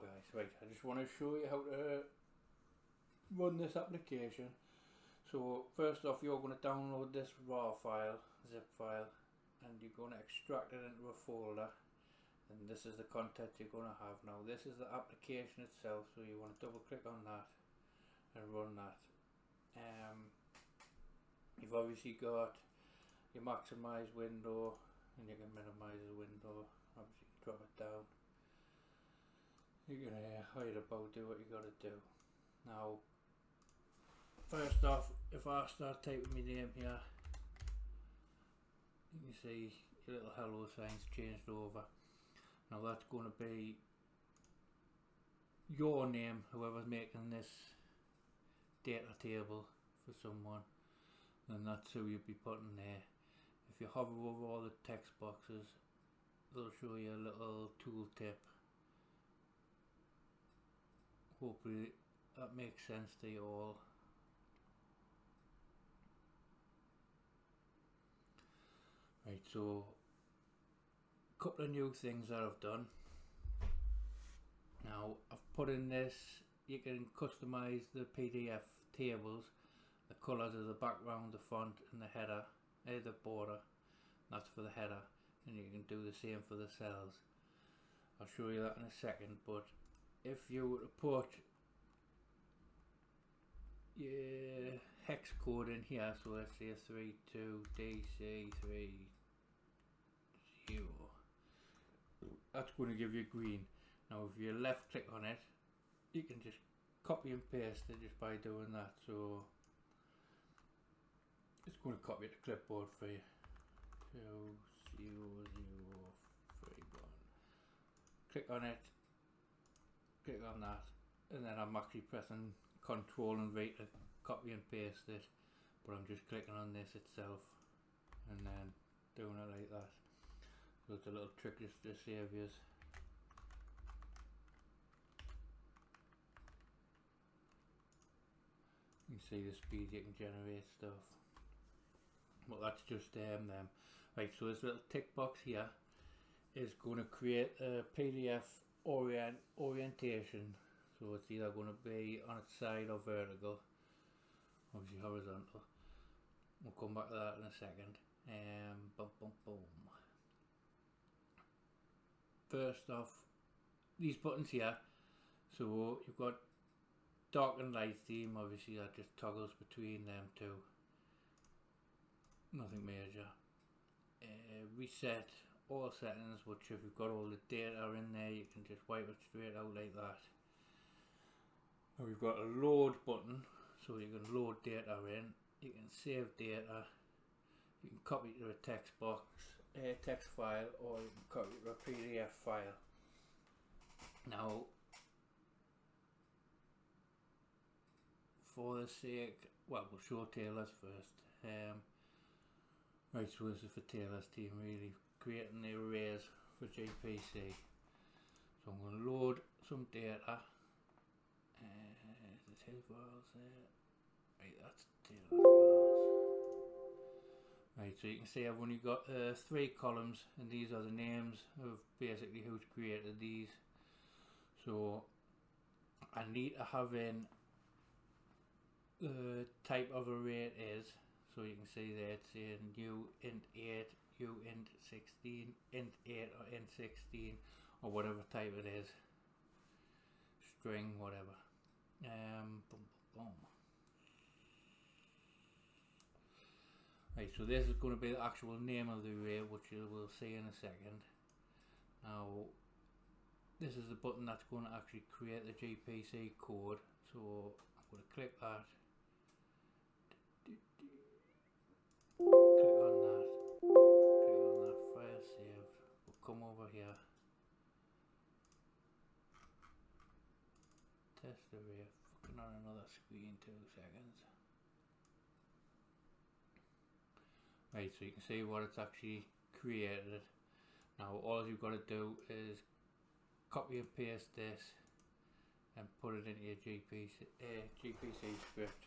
guys, right, I just want to show you how to run this application. So first off, you're going to download this raw file, zip file, and you're going to extract it into a folder, and this is the content you're going to have. Now this is the application itself, so you want to double click on that and run that. You've obviously got your maximize window, and you can minimize the window. Obviously you can drop it down. You're going to hide about, do what you got to do. Now first off, if I start typing my name here, you can see your little hello signs changed over. Now that's going to be your name, whoever's making this data table for someone, and that's who you'll be putting there. If you hover over all the text boxes, they'll show you a little tool tip. Hopefully that makes sense to you all. Right, so a couple of new things that I've done. Now I've put in this, you can customize the PDF tables, the colours of the background, the font and the header, the border. That's for the header, and you can do the same for the cells. I'll show you that in a second, but if you were to put your hex code in here, so let's say 32DC30, that's going to give you green. Now if you left click on it, you can just copy and paste it just by doing that, so it's going to copy the clipboard for you. 20031. Click on it, click on that, and then I'm actually pressing Control and V to copy and paste it, but I'm just clicking on this itself and then doing it like that. So it's a little trick just to save you. You can see the speed you can generate stuff. Well, that's just them. Right, so this little tick box here is going to create a PDF orientation. So it's either going to be on its side or vertical, obviously horizontal. We'll come back to that in a second. Boom, boom, boom. First off, these buttons here, so you've got dark and light theme, obviously that just toggles between them two. Nothing major. Reset all settings, which if you've got all the data in there, you can just wipe it straight out like that. Now we've got a load button, so you can load data in, you can save data, you can copy it to a text box, text file, or you can copy it to a PDF file. Now for the sake, well, we'll show Taylor's first. Right, so this is for Taylor's team, really creating the arrays for GPC. So I'm going to load some data. Is it his files there? Right, that's Taylor's files. Right, so you can see I've only got 3 columns, and these are the names of basically who's created these. So I need to have in the type of array it is. So you can see there it's saying new int 8, u int 16, int 8 or int 16, or whatever type it is. String, whatever. Boom, boom, boom. Right, so this is going to be the actual name of the array, which you will see in a second. Now, this is the button that's going to actually create the GPC code. So I'm going to click that. Click on that. Click on that. File saved. We'll come over here. Test array. Fucking on another screen. 2 seconds. Right, so you can see what it's actually created. Now all you've got to do is copy and paste this and put it into your GPC script.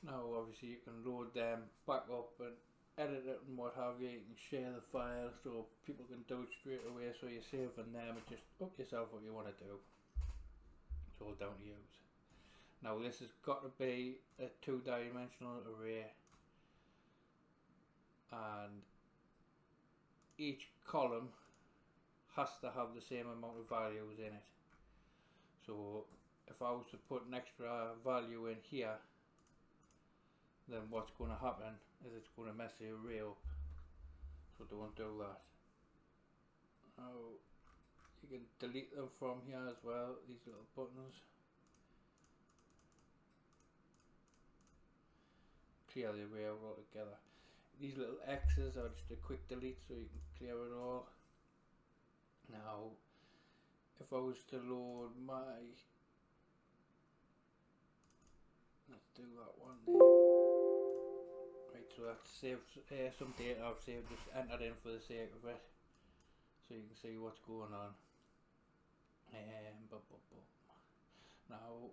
Now obviously you can load them back up and edit it and what have you. You can share the file so people can do it straight away, so you're saving them and just up yourself what you want to do. It's all down to you. Now this has got to be a 2-dimensional array, and each column has to have the same amount of values in it. So if I was to put an extra value in here, then what's going to happen is it's going to mess the array up. So don't do that. Now you can delete them from here as well, these little buttons. Clear the array out altogether. These little X's are just a quick delete, so you can clear it all. Now if I was to load my, let's do that one there. Right, so that's saved some data I've saved, just entered in for the sake of it, so you can see what's going on. Now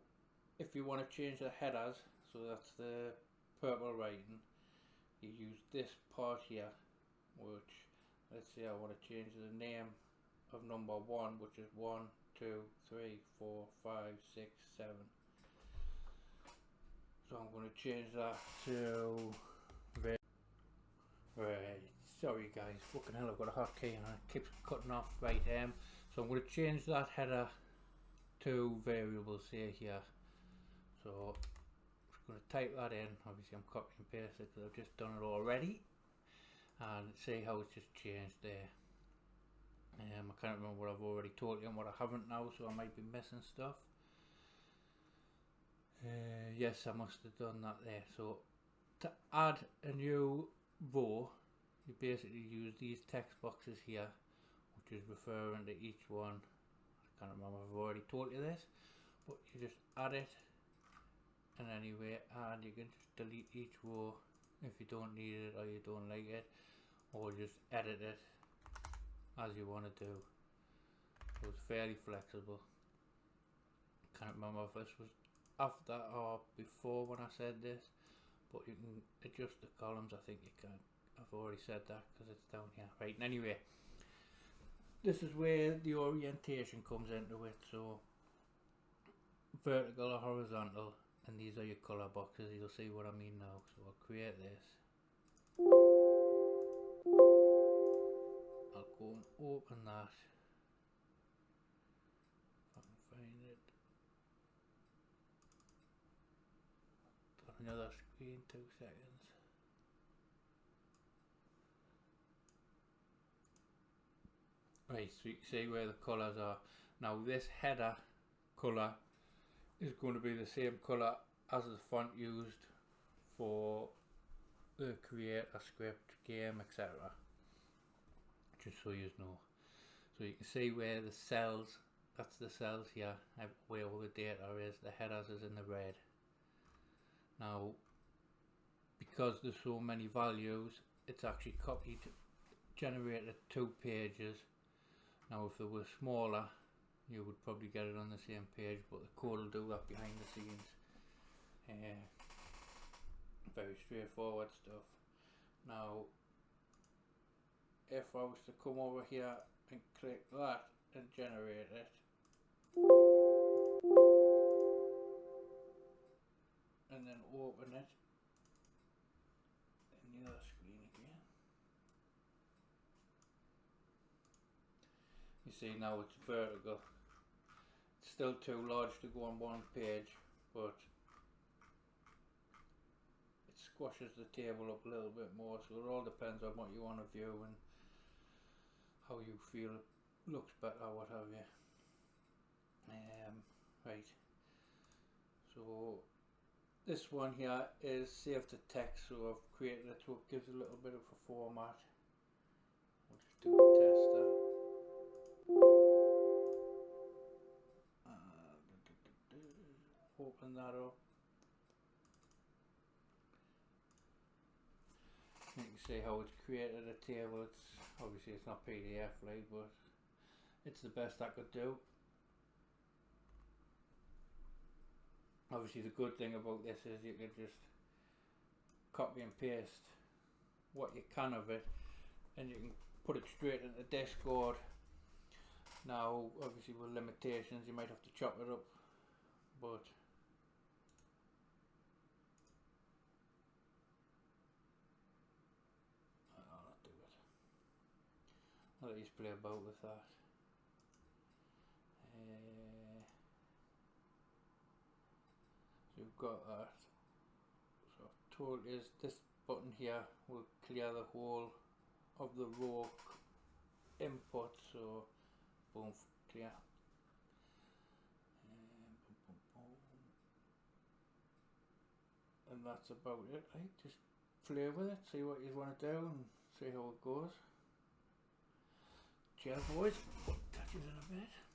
if you want to change the headers, so that's the purple writing, you use this part here, which, let's say I want to change the name of number 1, which is 1, 2, 3, 4, 5, 6, 7. So I'm going to change that to right. Sorry guys, fucking hell, I've got a hotkey and it keeps cutting off. Right, so I'm going to change that header to variable, say here. So I'm just going to type that in. Obviously I'm copying and pasting because I've just done it already, and see how it's just changed there. I can't remember what I've already told you and what I haven't now, so I might be missing stuff. Yes, I must have done that there. So to add a new row, you basically use these text boxes here, which is referring to each one. I can't remember if I've already told you this, but you just add it in any way, and you can just delete each row if you don't need it or you don't like it, or just edit it as you want to do. So it's fairly flexible. Can't remember if this was after or before when I said this, but you can adjust the columns. I think you can. I've already said that because it's down here. Right, and anyway, this is where the orientation comes into it. So vertical or horizontal, and these are your color boxes. You'll see what I mean now. So I'll create this. I'll go and open that. If I can find it. Got another screen, 2 seconds. Right, so you can see where the colours are. Now this header colour is going to be the same colour as the font used for the creator script, game, etc. Just so you know. So you can see where the cells, that's the cells here, where all the data is, the headers is in the red. Now, because there's so many values, it's actually copied, generated 2 pages. Now if it was smaller, you would probably get it on the same page, but the code will do that behind the scenes. Very straightforward stuff. Now if I was to come over here and click that and generate it, and then open it in the other screen again, you see now it's vertical. It's still too large to go on one page, but it squashes the table up a little bit more, so it all depends on what you want to view and how you feel it looks better, what have you. Right, so this one here is save to text, so I've created it so it gives a little bit of a format. We'll just do a tester. Open that up. You can see how it's created a table. It's obviously it's not PDF like, but it's the best I could do. Obviously the good thing about this is you can just copy and paste what you can of it, and you can put it straight into Discord. Now obviously with limitations you might have to chop it up, but I'll not do it. I'll let you play about with that. So you've got that. So total is this button here will clear the whole of the raw input, so boom, clear. And that's about it, right? Just play with it, see what you want to do and see how it goes. Cheers boys, catch you in a bit.